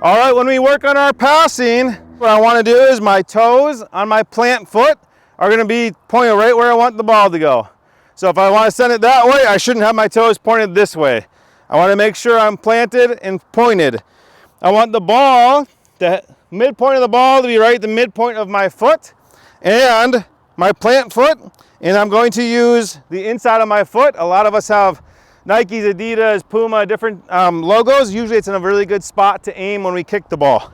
All right, when we work on our passing, what I want to do is my toes on my plant foot are going to be pointed right where I want the ball to go. So if I want to send it that way, I shouldn't have my toes pointed this way. I want to make sure I'm planted and pointed. I want the ball, the midpoint of the ball to be right at the midpoint of my foot and my plant foot. And I'm going to use the inside of my foot. A lot of us have Nikes, Adidas, Puma, different logos. Usually it's in a really good spot to aim when we kick the ball.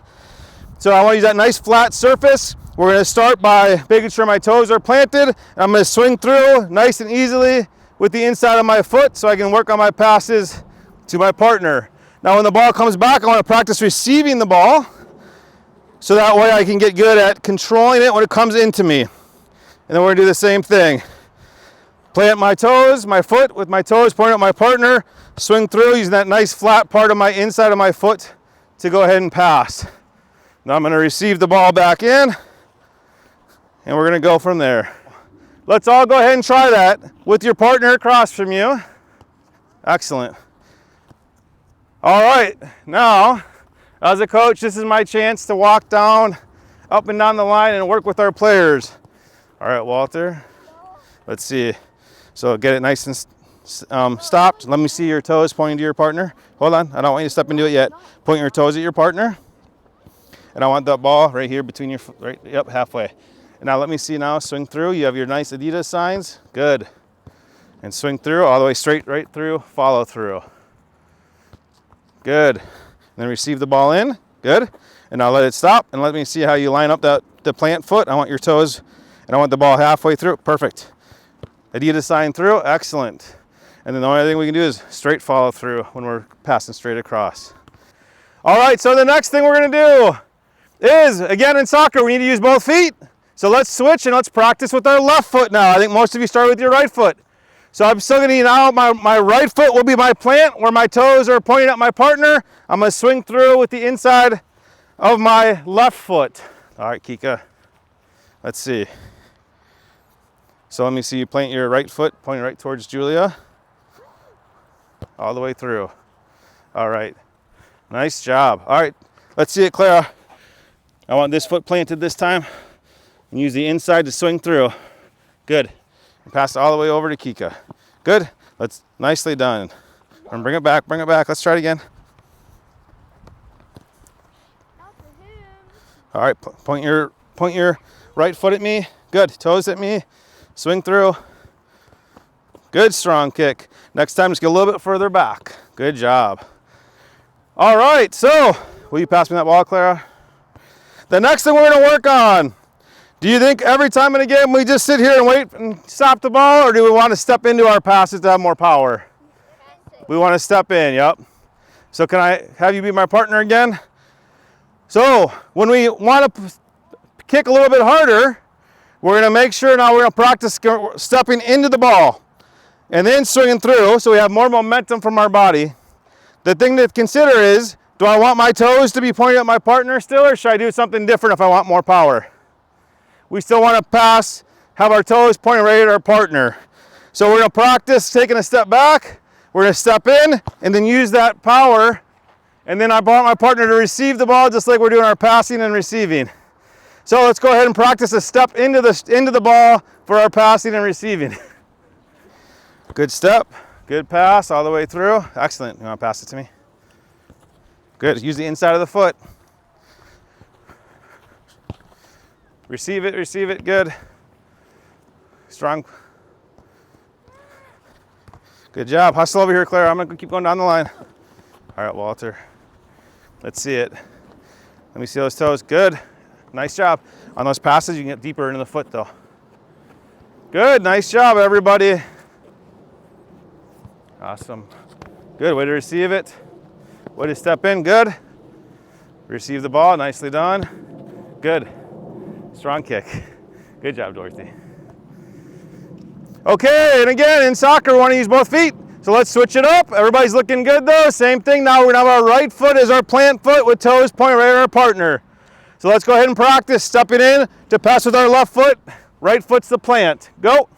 So I want to use that nice flat surface. We're going to start by making sure my toes are planted. I'm going to swing through nice and easily with the inside of my foot so I can work on my passes to my partner. Now when the ball comes back, I want to practice receiving the ball so that way I can get good at controlling it when it comes into me. And then we're going to do the same thing. Plant my toes, my foot with my toes pointing at my partner, swing through using that nice flat part of my inside of my foot to go ahead and pass. Now I'm going to receive the ball back in, and we're going to go from there. Let's all go ahead and try that with your partner across from you. Excellent. All right, now as a coach, this is my chance to walk down, up and down the line and work with our players. All right, Walter, let's see. So get it nice and stopped. Let me see your toes pointing to your partner. Hold on, I don't want you to step into it yet. Point your toes at your partner. And I want that ball right here between your, halfway. And now let me see now, swing through. You have your nice Adidas signs, good. And swing through, all the way straight, right through, follow through. Good. And then receive the ball in, good. And now let it stop, and let me see how you line up the plant foot. I want your toes, and I want the ball halfway through, perfect. Adidas sign through, excellent. And then the only thing we can do is straight follow through when we're passing straight across. All right, so the next thing we're gonna do is, again in soccer, we need to use both feet. So let's switch and let's practice with our left foot now. I think most of you start with your right foot. So I'm still gonna now, my right foot will be my plant where my toes are pointing at my partner. I'm gonna swing through with the inside of my left foot. All right, Kika, let's see. So let me see you plant your right foot, pointing right towards Julia. All the way through. All right, nice job. All right, let's see it, Clara. I want this foot planted this time. And use the inside to swing through. Good. And pass it all the way over to Kika. Good. Let's, nicely done. And bring it back, bring it back. Let's try it again. All right, point your right foot at me. Good, toes at me. Swing through. Good, strong kick. Next time, just get a little bit further back. Good job. All right, so will you pass me that ball, Clara? The next thing we're gonna work on, do you think every time in a game we just sit here and wait and stop the ball, or do we want to step into our passes to have more power? We want to step in, yep. So can I have you be my partner again? So when we want to kick a little bit harder, we're going to make sure now we're going to practice stepping into the ball and then swinging through so we have more momentum from our body. The thing to consider is, do I want my toes to be pointing at my partner still, or should I do something different if I want more power? We still want to pass, have our toes pointing right at our partner. So we're going to practice taking a step back. We're going to step in and then use that power. And then I want my partner to receive the ball just like we're doing our passing and receiving. So let's go ahead and practice a step into the ball for our passing and receiving. Good step, good pass all the way through. Excellent. You want to pass it to me? Good. Use the inside of the foot. Receive it, good. Strong. Good job. Hustle over here, Clara. I'm gonna keep going down the line. All right, Walter. Let's see it. Let me see those toes. Good. Nice job. On those passes, you can get deeper into the foot though. Good, nice job, everybody. Awesome. Good, way to receive it. Way to step in, good. Receive the ball, nicely done. Good. Strong kick. Good job, Dorothy. Okay, and again, in soccer, we want to use both feet. So let's switch it up. Everybody's looking good though. Same thing, now we're going to have our right foot as our plant foot with toes pointing right at our partner. So let's go ahead and practice stepping in to pass with our left foot. Right foot's the plant. Go.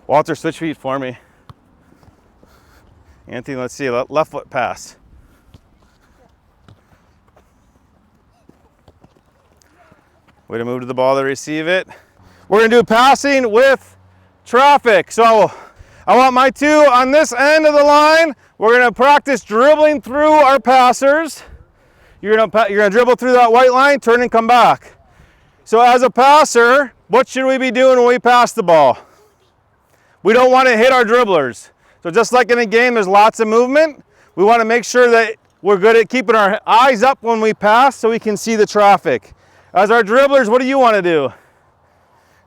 Walter, switch feet for me. Anthony, let's see, left foot pass. Way to move to the ball to receive it. We're gonna do passing with traffic. So I want my two on this end of the line. We're gonna practice dribbling through our passers. You're gonna dribble through that white line, turn and come back. So as a passer, what should we be doing when we pass the ball? We don't want to hit our dribblers. So just like in a game, there's lots of movement. We want to make sure that we're good at keeping our eyes up when we pass so we can see the traffic. As our dribblers, what do you want to do?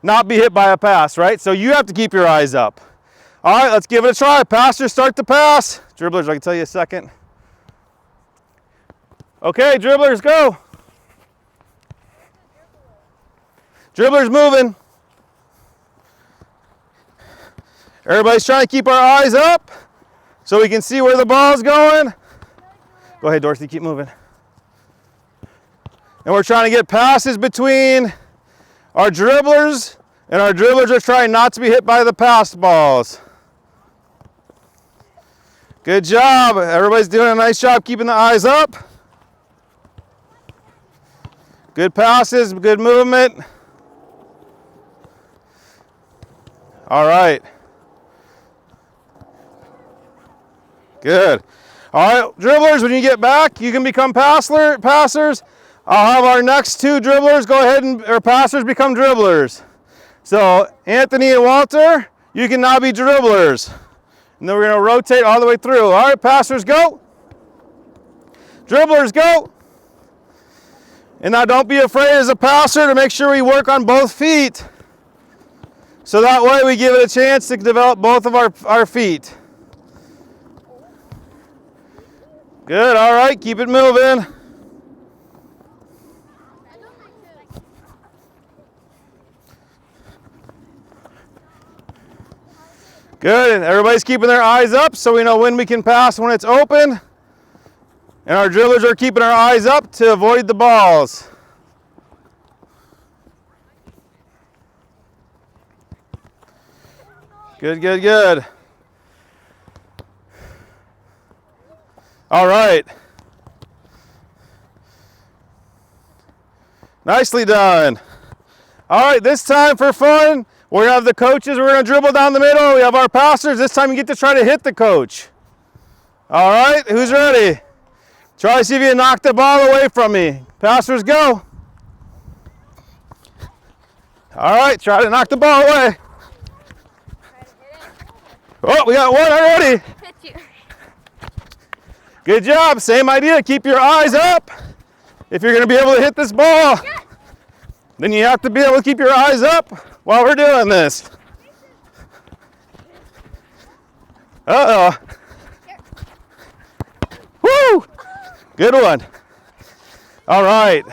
Not be hit by a pass, right? So you have to keep your eyes up. All right, let's give it a try. Passers start to pass. Dribblers, I can tell you a second. Okay, dribblers, go. Dribblers moving. Everybody's trying to keep our eyes up so we can see where the ball's going. Go ahead, Dorothy, keep moving. And we're trying to get passes between our dribblers, and our dribblers are trying not to be hit by the pass balls. Good job. Everybody's doing a nice job keeping the eyes up. Good passes, good movement. All right. Good. All right, dribblers, when you get back, you can become passers. I'll have our next two dribblers go ahead or passers become dribblers. So Anthony and Walter, you can now be dribblers. And then we're going to rotate all the way through. All right, passers, go. Dribblers, go. And now don't be afraid as a passer to make sure we work on both feet. So that way we give it a chance to develop both of our feet. Good, all right, keep it moving. Good, and everybody's keeping their eyes up so we know when we can pass when it's open. And our dribblers are keeping our eyes up to avoid the balls. Good, good, good. All right. Nicely done. All right, this time for fun, we're gonna have the coaches, we're gonna dribble down the middle. We have our passers. This time you get to try to hit the coach. All right, who's ready? Try to see if you can knock the ball away from me. Passers, go. All right, try to knock the ball away. Oh, we got one already. Good job, same idea, keep your eyes up. If you're gonna be able to hit this ball, then you have to be able to keep your eyes up while we're doing this. Uh-oh. Woo! Good one. All right.